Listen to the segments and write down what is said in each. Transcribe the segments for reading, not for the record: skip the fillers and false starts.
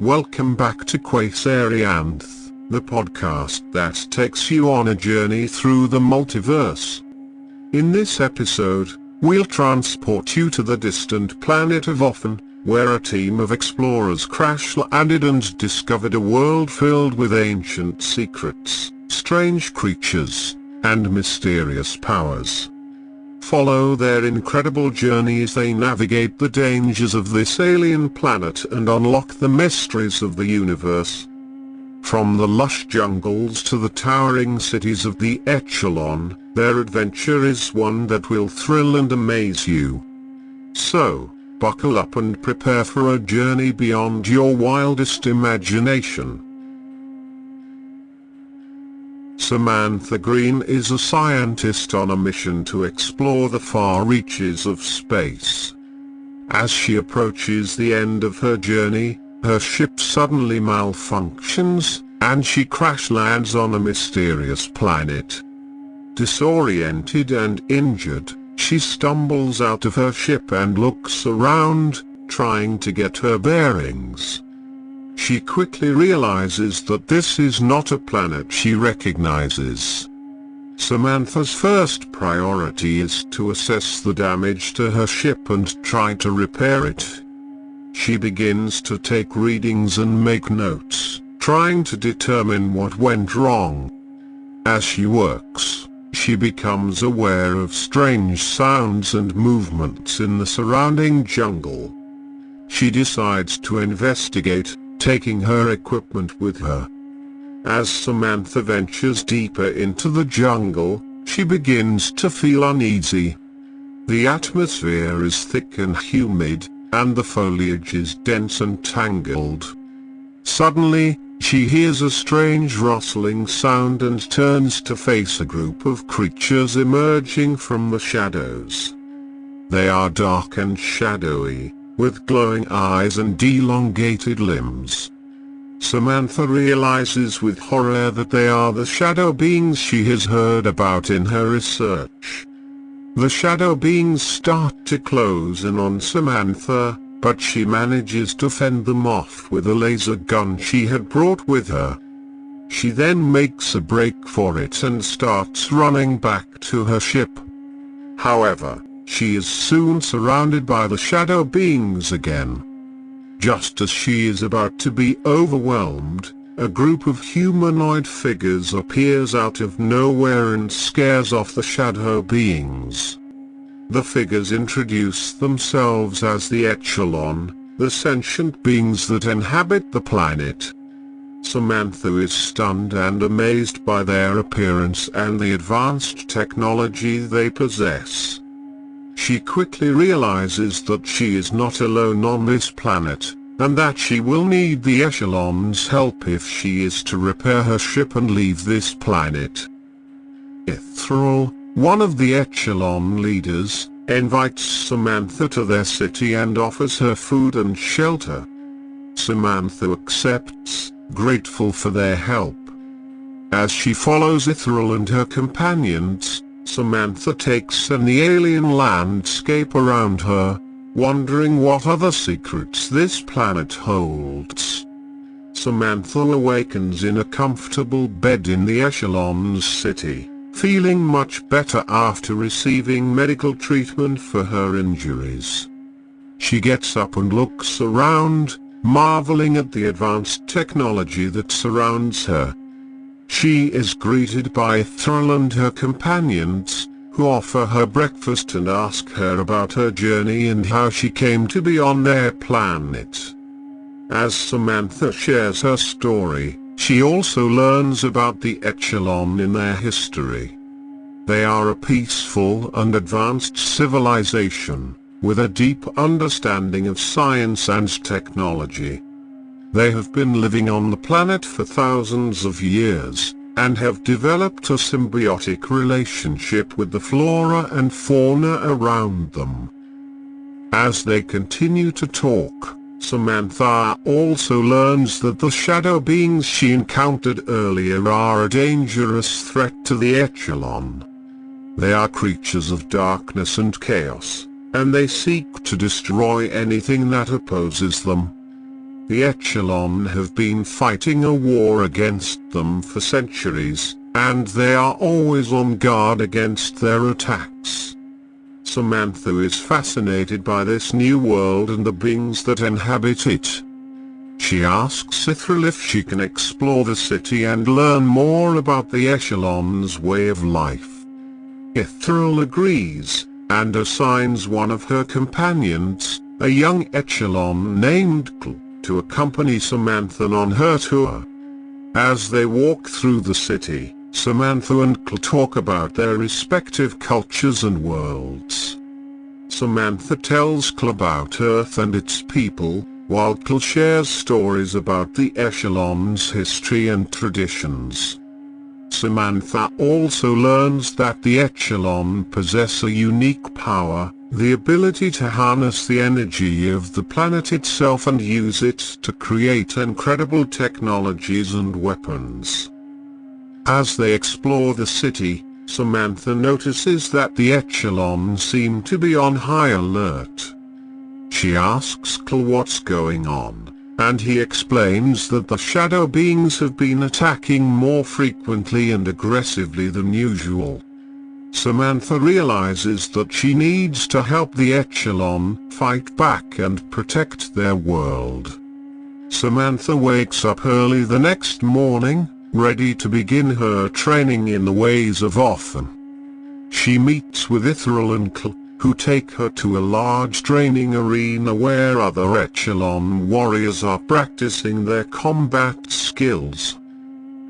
Welcome back to Quasarianth, the podcast that takes you on a journey through the multiverse. In this episode, we'll transport you to the distant planet of Ophion, where a team of explorers crash-landed and discovered a world filled with ancient secrets, strange creatures, and mysterious powers. Follow their incredible journey as they navigate the dangers of this alien planet and unlock the mysteries of the universe. From the lush jungles to the towering cities of the Echelon, their adventure is one that will thrill and amaze you. So, buckle up and prepare for a journey beyond your wildest imagination. Samantha Green is a scientist on a mission to explore the far reaches of space. As she approaches the end of her journey, her ship suddenly malfunctions, and she crash lands on a mysterious planet. Disoriented and injured, she stumbles out of her ship and looks around, trying to get her bearings. She quickly realizes that this is not a planet she recognizes. Samantha's first priority is to assess the damage to her ship and try to repair it. She begins to take readings and make notes, trying to determine what went wrong. As she works, she becomes aware of strange sounds and movements in the surrounding jungle. She decides to investigate, taking her equipment with her. As Samantha ventures deeper into the jungle, she begins to feel uneasy. The atmosphere is thick and humid, and the foliage is dense and tangled. Suddenly, she hears a strange rustling sound and turns to face a group of creatures emerging from the shadows. They are dark and shadowy, with glowing eyes and elongated limbs. Samantha realizes with horror that they are the shadow beings she has heard about in her research. The shadow beings start to close in on Samantha, but she manages to fend them off with a laser gun she had brought with her. She then makes a break for it and starts running back to her ship. However, she is soon surrounded by the shadow beings again. Just as she is about to be overwhelmed, a group of humanoid figures appears out of nowhere and scares off the shadow beings. The figures introduce themselves as the Echelon, the sentient beings that inhabit the planet. Samantha is stunned and amazed by their appearance and the advanced technology they possess. She quickly realizes that she is not alone on this planet, and that she will need the Echelon's help if she is to repair her ship and leave this planet. Ithral, one of the Echelon leaders, invites Samantha to their city and offers her food and shelter. Samantha accepts, grateful for their help. As she follows Ithral and her companions, Samantha takes in the alien landscape around her, wondering what other secrets this planet holds. Samantha awakens in a comfortable bed in the Echelon's city, feeling much better after receiving medical treatment for her injuries. She gets up and looks around, marveling at the advanced technology that surrounds her. She is greeted by Ithral and her companions, who offer her breakfast and ask her about her journey and how she came to be on their planet. As Samantha shares her story, she also learns about the Echelon in their history. They are a peaceful and advanced civilization, with a deep understanding of science and technology. They have been living on the planet for thousands of years, and have developed a symbiotic relationship with the flora and fauna around them. As they continue to talk, Samantha also learns that the shadow beings she encountered earlier are a dangerous threat to the Echelon. They are creatures of darkness and chaos, and they seek to destroy anything that opposes them. the Echelon have been fighting a war against them for centuries, and they are always on guard against their attacks. Samantha is fascinated by this new world and the beings that inhabit it. She asks Ithral if she can explore the city and learn more about the Echelon's way of life. Ithral agrees, and assigns one of her companions, a young Echelon named Cl, to accompany Samantha on her tour. As they walk through the city, Samantha and Cl talk about their respective cultures and worlds. Samantha tells Cl about Earth and its people, while Cl shares stories about the Echelon's history and traditions. Samantha also learns that the Echelon possess a unique power, the ability to harness the energy of the planet itself and use it to create incredible technologies and weapons. As they explore the city, Samantha notices that the Echelon seem to be on high alert. She asks Cl what's going on, and he explains that the shadow beings have been attacking more frequently and aggressively than usual. Samantha realizes that she needs to help the Echelon fight back and protect their world. Samantha wakes up early the next morning, ready to begin her training in the ways of Ophion. She meets with Ithral and Cl, who take her to a large training arena where other Echelon warriors are practicing their combat skills.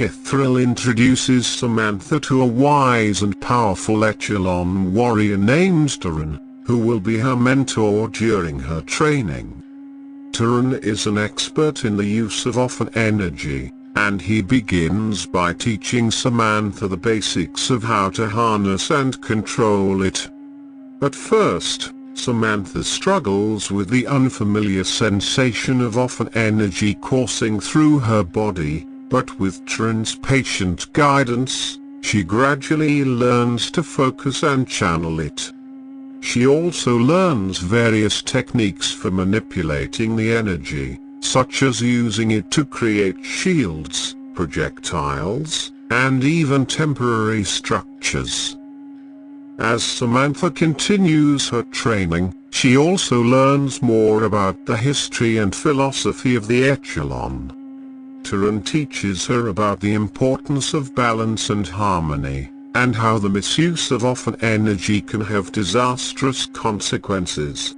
Ithral introduces Samantha to a wise and powerful Echelon warrior named Turan, who will be her mentor during her training. Turan is an expert in the use of Ophion energy, and he begins by teaching Samantha the basics of how to harness and control it. At first, Samantha struggles with the unfamiliar sensation of Ophion energy coursing through her body, but with Turan's patient guidance, she gradually learns to focus and channel it. She also learns various techniques for manipulating the energy, such as using it to create shields, projectiles, and even temporary structures. As Samantha continues her training, she also learns more about the history and philosophy of the Echelon. Turan teaches her about the importance of balance and harmony, and how the misuse of Ophion energy can have disastrous consequences.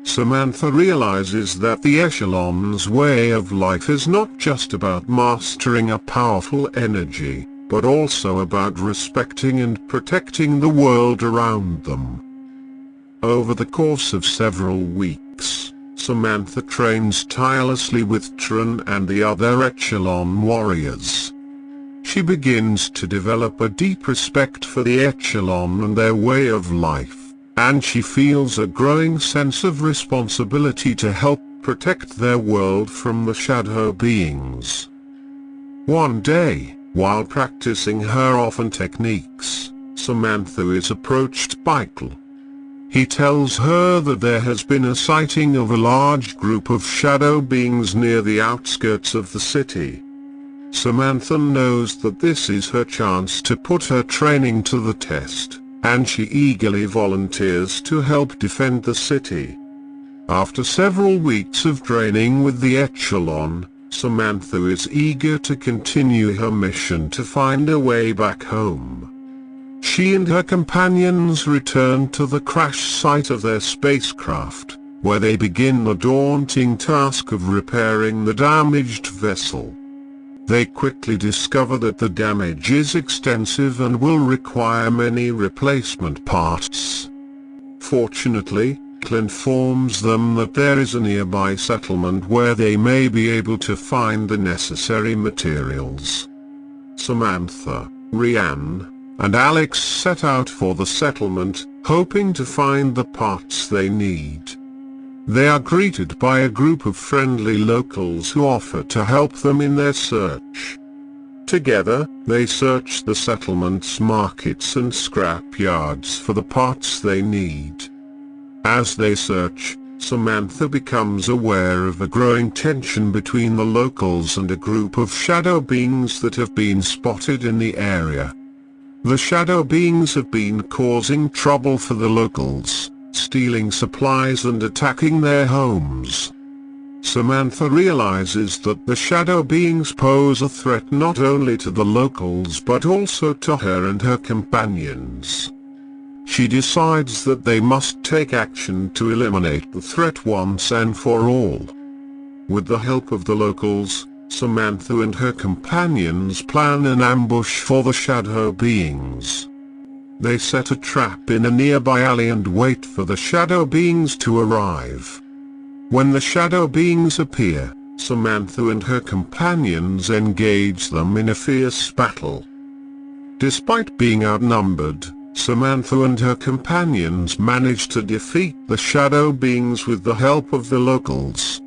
Samantha realizes that the Echelon's way of life is not just about mastering a powerful energy, but also about respecting and protecting the world around them. Over the course of several weeks, Samantha trains tirelessly with Turan and the other Echelon warriors. She begins to develop a deep respect for the Echelon and their way of life, and she feels a growing sense of responsibility to help protect their world from the shadow beings. One day, while practicing her Ophion techniques, Samantha is approached by Cl. He tells her that there has been a sighting of a large group of shadow beings near the outskirts of the city. Samantha knows that this is her chance to put her training to the test, and she eagerly volunteers to help defend the city. After several weeks of training with the Echelon, Samantha is eager to continue her mission to find a way back home. She and her companions return to the crash site of their spacecraft, where they begin the daunting task of repairing the damaged vessel. They quickly discover that the damage is extensive and will require many replacement parts. Fortunately, Cl informs them that there is a nearby settlement where they may be able to find the necessary materials. Samantha, Rhiannon, and Alex set out for the settlement, hoping to find the parts they need. They are greeted by a group of friendly locals who offer to help them in their search. Together, they search the settlement's markets and scrap yards for the parts they need. As they search, Samantha becomes aware of a growing tension between the locals and a group of shadow beings that have been spotted in the area. The shadow beings have been causing trouble for the locals, stealing supplies and attacking their homes. Samantha realizes that the shadow beings pose a threat not only to the locals but also to her and her companions. She decides that they must take action to eliminate the threat once and for all. With the help of the locals, Samantha and her companions plan an ambush for the shadow beings. They set a trap in a nearby alley and wait for the shadow beings to arrive. When the shadow beings appear, Samantha and her companions engage them in a fierce battle. Despite being outnumbered, Samantha and her companions manage to defeat the shadow beings with the help of the locals.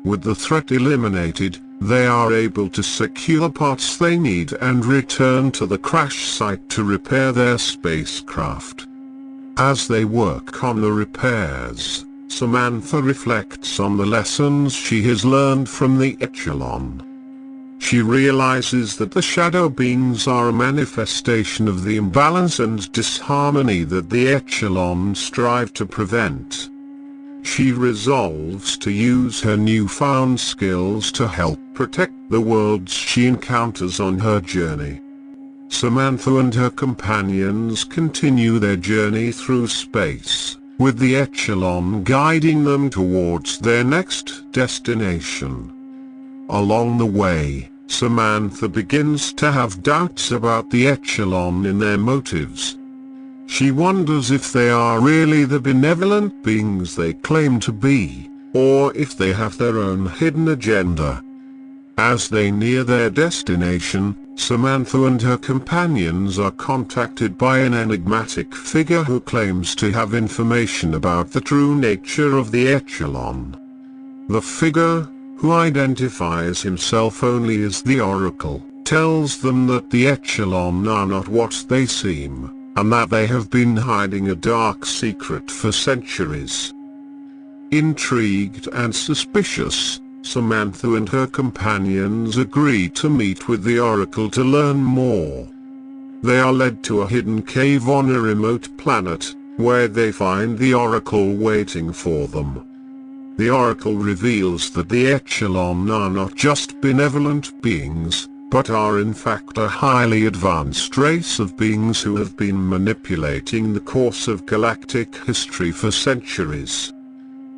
With the threat eliminated, they are able to secure parts they need and return to the crash site to repair their spacecraft. As they work on the repairs, Samantha reflects on the lessons she has learned from the Echelon. She realizes that the shadow beings are a manifestation of the imbalance and disharmony that the Echelon strive to prevent. She resolves to use her newfound skills to help protect the worlds she encounters on her journey. Samantha and her companions continue their journey through space, with the Echelon guiding them towards their next destination. Along the way, Samantha begins to have doubts about the Echelon in their motives. She wonders if they are really the benevolent beings they claim to be, or if they have their own hidden agenda. As they near their destination, Samantha and her companions are contacted by an enigmatic figure who claims to have information about the true nature of the Echelon. The figure, who identifies himself only as the Oracle, tells them that the Echelon are not what they seem, and that they have been hiding a dark secret for centuries. Intrigued and suspicious, Samantha and her companions agree to meet with the Oracle to learn more. They are led to a hidden cave on a remote planet, where they find the Oracle waiting for them. The Oracle reveals that the Echelon are not just benevolent beings, but are in fact a highly advanced race of beings who have been manipulating the course of galactic history for centuries.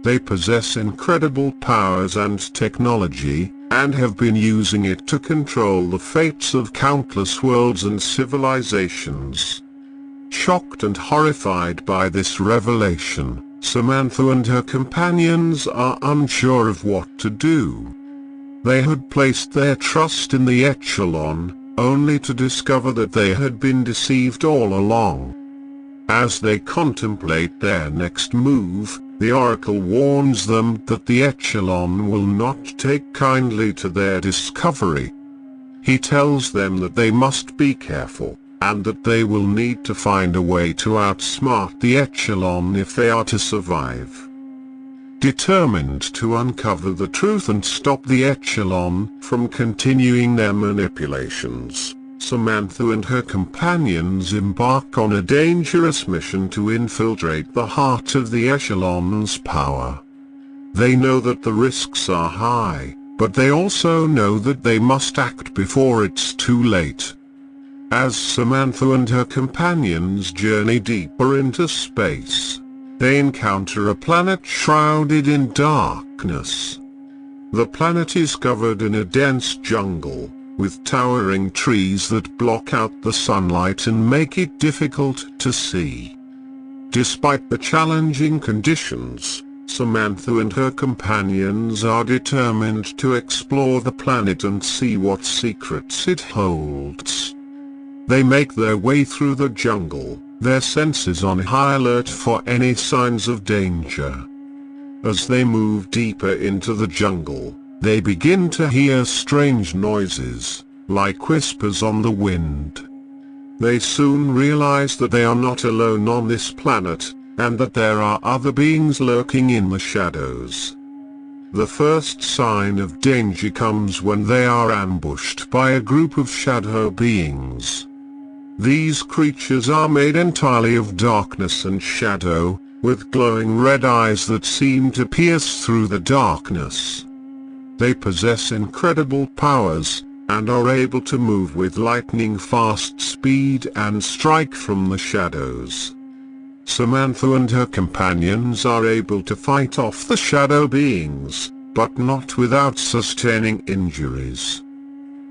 They possess incredible powers and technology, and have been using it to control the fates of countless worlds and civilizations. Shocked and horrified by this revelation, Samantha and her companions are unsure of what to do. They had placed their trust in the Echelon, only to discover that they had been deceived all along. As they contemplate their next move, the Oracle warns them that the Echelon will not take kindly to their discovery. He tells them that they must be careful, and that they will need to find a way to outsmart the Echelon if they are to survive. Determined to uncover the truth and stop the Echelon from continuing their manipulations, Samantha and her companions embark on a dangerous mission to infiltrate the heart of the Echelon's power. They know that the risks are high, but they also know that they must act before it's too late. As Samantha and her companions journey deeper into space, they encounter a planet shrouded in darkness. The planet is covered in a dense jungle, with towering trees that block out the sunlight and make it difficult to see. Despite the challenging conditions, Samantha and her companions are determined to explore the planet and see what secrets it holds. They make their way through the jungle, their senses on high alert for any signs of danger. As they move deeper into the jungle, they begin to hear strange noises, like whispers on the wind. They soon realize that they are not alone on this planet, and that there are other beings lurking in the shadows. The first sign of danger comes when they are ambushed by a group of shadow beings. These creatures are made entirely of darkness and shadow, with glowing red eyes that seem to pierce through the darkness. They possess incredible powers, and are able to move with lightning-fast speed and strike from the shadows. Samantha and her companions are able to fight off the shadow beings, but not without sustaining injuries.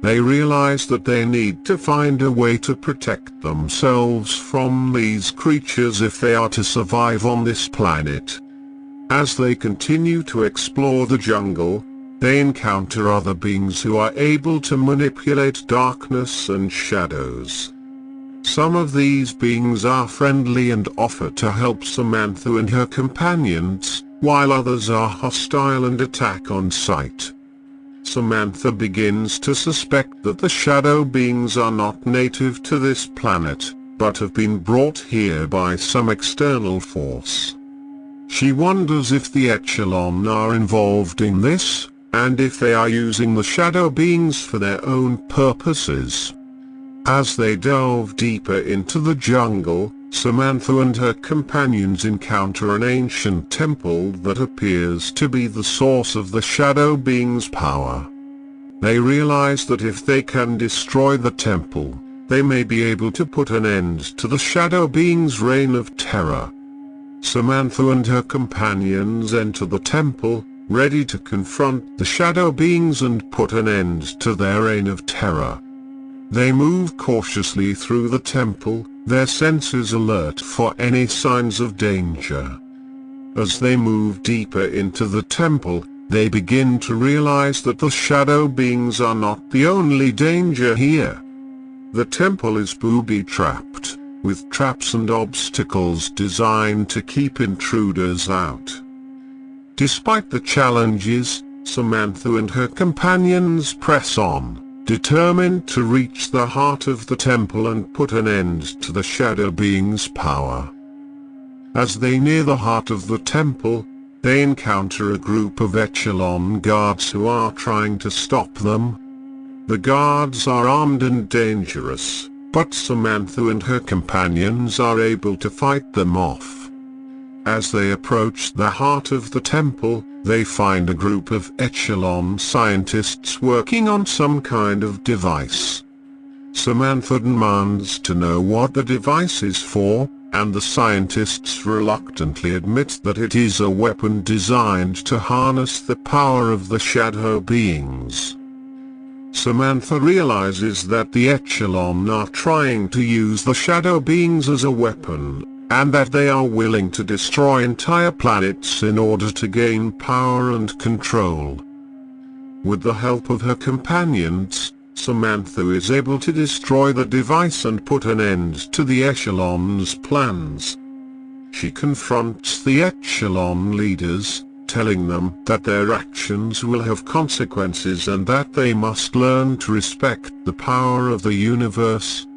They realize that they need to find a way to protect themselves from these creatures if they are to survive on this planet. As they continue to explore the jungle, they encounter other beings who are able to manipulate darkness and shadows. Some of these beings are friendly and offer to help Samantha and her companions, while others are hostile and attack on sight. Samantha begins to suspect that the shadow beings are not native to this planet, but have been brought here by some external force. She wonders if the Echelon are involved in this, and if they are using the shadow beings for their own purposes. As they delve deeper into the jungle, Samantha and her companions encounter an ancient temple that appears to be the source of the shadow beings' power. They realize that if they can destroy the temple, they may be able to put an end to the shadow beings' reign of terror. Samantha and her companions enter the temple, ready to confront the shadow beings and put an end to their reign of terror. They move cautiously through the temple, their senses alert for any signs of danger. As they move deeper into the temple, they begin to realize that the shadow beings are not the only danger here. The temple is booby-trapped, with traps and obstacles designed to keep intruders out. Despite the challenges, Samantha and her companions press on, determined to reach the heart of the temple and put an end to the shadow beings' power. As they near the heart of the temple, they encounter a group of Echelon guards who are trying to stop them. The guards are armed and dangerous, but Samantha and her companions are able to fight them off. As they approach the heart of the temple, they find a group of Echelon scientists working on some kind of device. Samantha demands to know what the device is for, and the scientists reluctantly admit that it is a weapon designed to harness the power of the shadow beings. Samantha realizes that the Echelon are trying to use the shadow beings as a weapon, and that they are willing to destroy entire planets in order to gain power and control. With the help of her companions, Samantha is able to destroy the device and put an end to the Echelon's plans. She confronts the Echelon leaders, telling them that their actions will have consequences and that they must learn to respect the power of the universe,